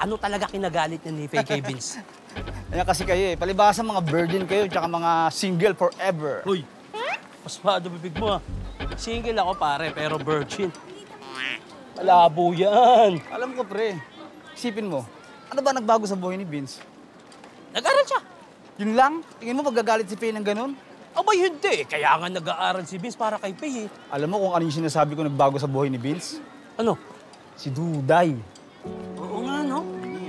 Ano talaga kinagalit niya ni Faye kay Vince? Ayan kasi kayo eh. Palibasa mga virgin kayo tsaka mga single forever. Hoy, pasmado bibig mo ah. Single ako pare, pero virgin. Malabo yan. Alam ko pre, isipin mo, ano ba nagbago sa buhay ni Vince? Nag-aral siya. Yun lang? Tingin mo pagagalit si Faye ng ganun? Abay, hindi. Kaya nga nag-aaral si Vince para kay Faye eh. Alam mo kung ano yung sinasabi ko nagbago sa buhay ni Vince? Ano? Si Duday. Oo nga, no?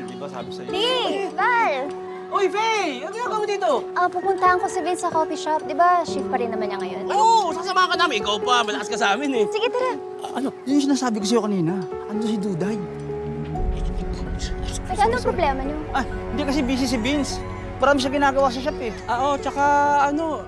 Di ba sabi sa'yo? Hey, Val! Uy, Faye! Ano ginagawa mo dito? Pupuntahan ko si Vince sa coffee shop. Di ba, shift pa rin naman niya ngayon? Oo, sasama ka namin. Ikaw pa, malakas ka sa amin eh. Sige, tara. Ano? Yun yung sinasabi ko sa'yo kanina. Ano si Duday? Teka, anong problema niyo? Ah, hindi kasi busy si Vince. Marami siya ginagawa sa shop eh. Oo, tsaka ano...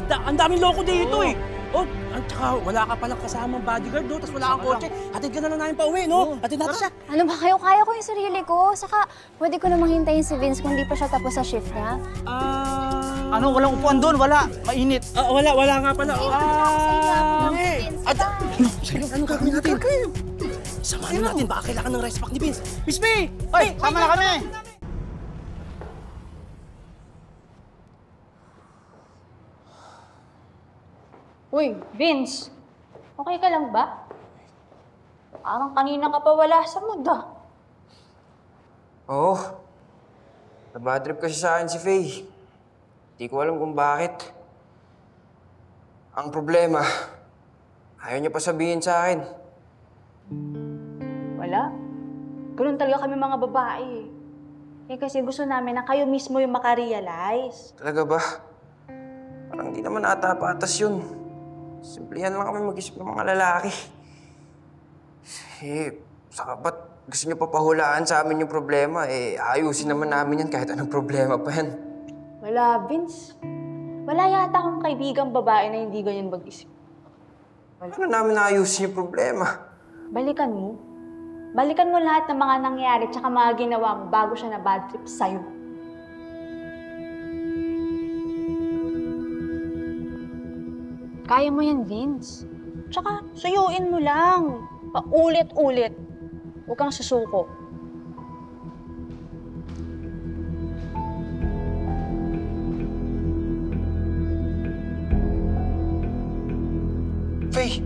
Ang daming loko dito eh. Oh, at tsaka wala ka palang kasamang bodyguard, no? Tapos wala kang kotse. Hatid ka na lang namin pa uwi, no? Hatid natin siya. Ano ba kayo? Kaya ko yung sarili ko. Saka, pwede ko namang hintayin si Vince kung di pa siya tapos sa shift niya. Ano? Walang upuan doon? Wala. Mainit. Wala nga pala. Ano gagawin natin? Samahan natin, baka kailangan ng rice pack ni Vince. Miss May! Ay, sama na kami! Uy, Vince! Okay ka lang ba? Parang kanina ka pa wala sa mood ah. Oo. Nabad trip kasi sa akin si Faye. Hindi ko alam kung bakit. Ang problema, ayaw niya pa sabihin sa akin. Wala. Ganun talaga kami mga babae eh. Kasi gusto namin na kayo mismo yung makarealize. Talaga ba? Parang di naman ata patas yun. Simplihan lang kami mag-isip ng mga lalaki. Saka ba't gusto niyo pa pahulaan sa amin yung problema? Ayusin naman namin yan kahit anong problema pa yan. Wala, Vince. Wala yata akong kaibigang babae na hindi ganyan mag-isip. Paano namin naayusin yung problema? Balikan mo. Balikan mo lahat ng mga nangyari tsaka mga ginawa mo bago siya na bad trip sa'yo. Kaya mo yan, Vince. Tsaka, suyuin mo lang. Paulit-ulit. Huwag kang susuko. Faye!